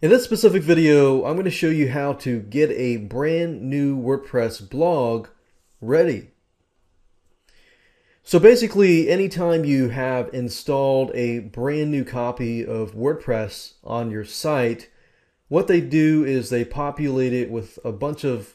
In this specific video, I'm going to show you how to get a brand new WordPress blog ready. So basically, anytime you have installed a brand new copy of WordPress on your site, what they do is they populate it with a bunch of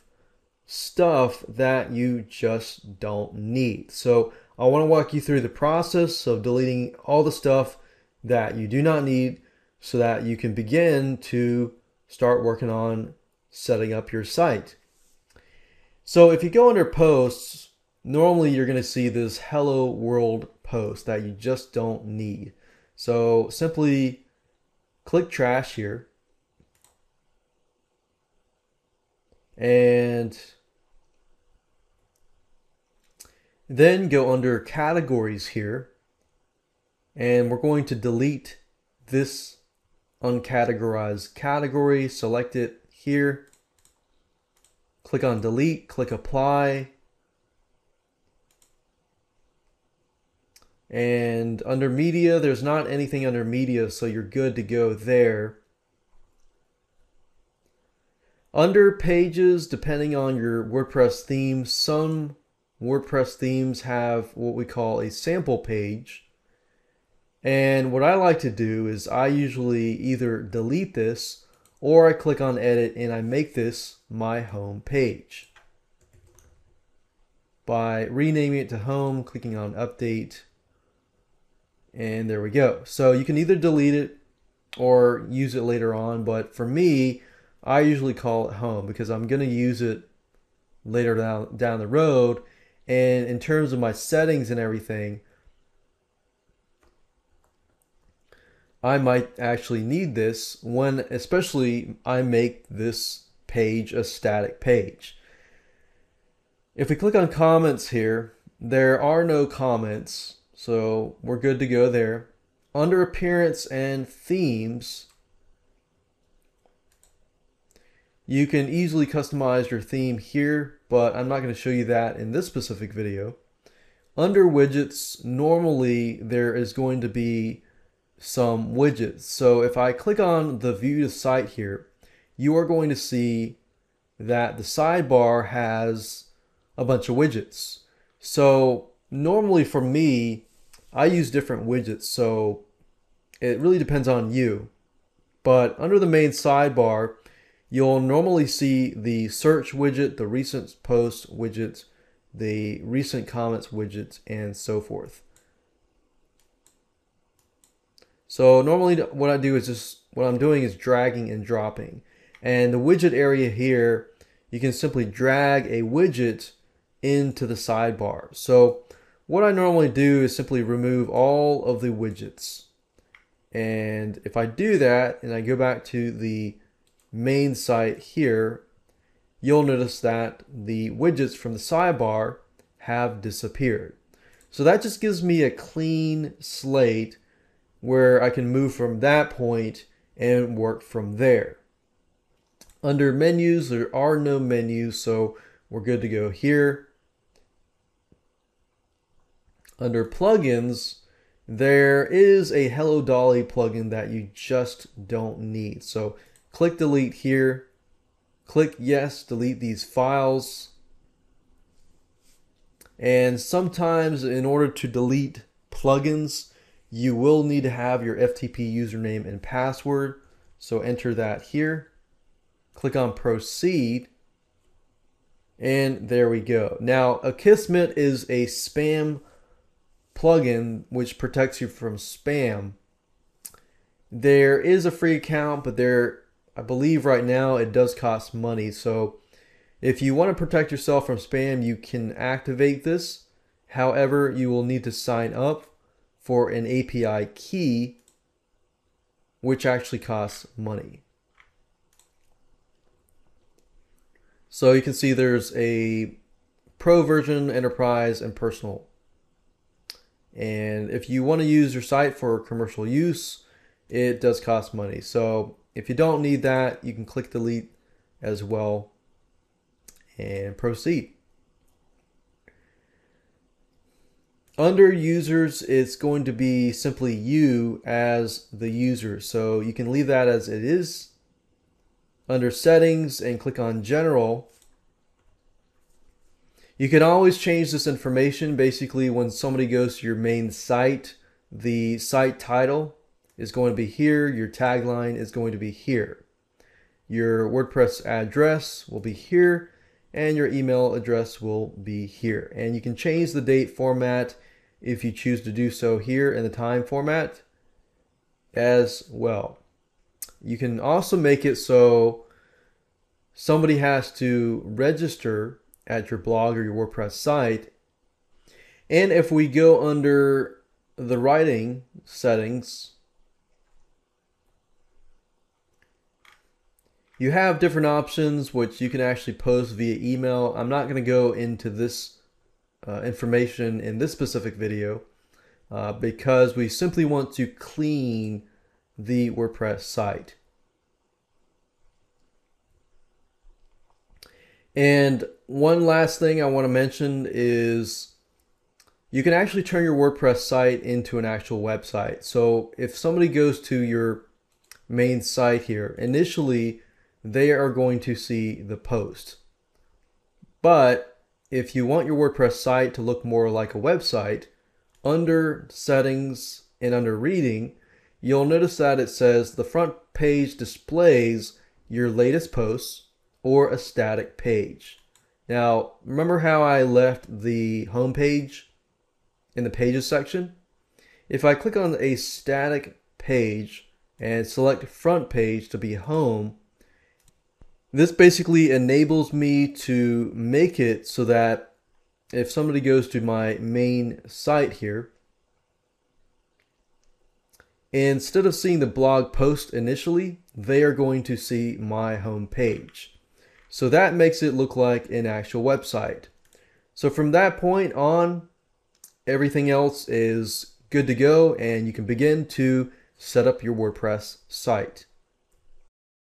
stuff that you just don't need. So I want to walk you through the process of deleting all the stuff that you do not need so that you can begin to start working on setting up your site. So if you go under posts, normally you're going to see this hello world post that you just don't need. So simply click trash here and then go under categories here, and we're going to delete this uncategorized category. Select it here, click on delete, click apply, and under media, there's not anything under media, so you're good to go there. Under pages, depending on your WordPress theme, some WordPress themes have what we call a sample page. And what I like to do is I usually either delete this or I click on edit and I make this my home page by renaming it to home, clicking on update, and there we go. So you can either delete it or use it later on, but for me, I usually call it home because I'm going to use it later down the road. And in terms of my settings and everything, I might actually need this when, especially, I make this page a static page. If we click on comments here, there are no comments, so we're good to go there. Under appearance and themes, you can easily customize your theme here, but I'm not going to show you that in this specific video. Under widgets, normally there is going to be some widgets. So if I click on the view to site here, you are going to see that the sidebar has a bunch of widgets. So normally for me, I use different widgets, so it really depends on you. But under the main sidebar, you'll normally see the search widget, the recent post widget, the recent comments widget, and so forth. So normally what I'm doing is dragging and dropping. And the widget area here, you can simply drag a widget into the sidebar. So what I normally do is simply remove all of the widgets. And if I do that and I go back to the main site here, you'll notice that the widgets from the sidebar have disappeared. So that just gives me a clean slate where I can move from that point and work from there. Under menus, there are no menus, so we're good to go here. Under plugins, there is a Hello Dolly plugin that you just don't need. So click delete here, click yes, delete these files. And sometimes in order to delete plugins, you will need to have your FTP username and password. So enter that here, click on proceed, and there we go. Now, Akismet is a spam plugin which protects you from spam. There is a free account, but I believe right now it does cost money. So if you want to protect yourself from spam, you can activate this. However, you will need to sign up for an API key, which actually costs money. So you can see there's a pro version, enterprise, and personal. And if you want to use your site for commercial use, it does cost money. So if you don't need that, you can click delete as well and proceed. Under users, it's going to be simply you as the user. So you can leave that as it is under settings and click on general, you can always change this information. Basically, when somebody goes to your main site, the site title is going to be here, your tagline is going to be here, your WordPress address will be here, and your email address will be here. And you can change the date format if you choose to do so here in the time format as well. You can also make it so somebody has to register at your blog or your WordPress site. And if we go under the writing settings, you have different options which you can actually post via email. I'm not going to go into this information in this specific video because we simply want to clean the WordPress site. And one last thing I want to mention is you can actually turn your WordPress site into an actual website. So if somebody goes to your main site here, initially they are going to see the post. But if you want your WordPress site to look more like a website, under settings and under reading, you'll notice that it says the front page displays your latest posts or a static page. Now, remember how I left the home page in the pages section? If I click on a static page and select front page to be home, this basically enables me to make it so that if somebody goes to my main site here, instead of seeing the blog post initially, they are going to see my home page. So that makes it look like an actual website. So from that point on, everything else is good to go and you can begin to set up your WordPress site.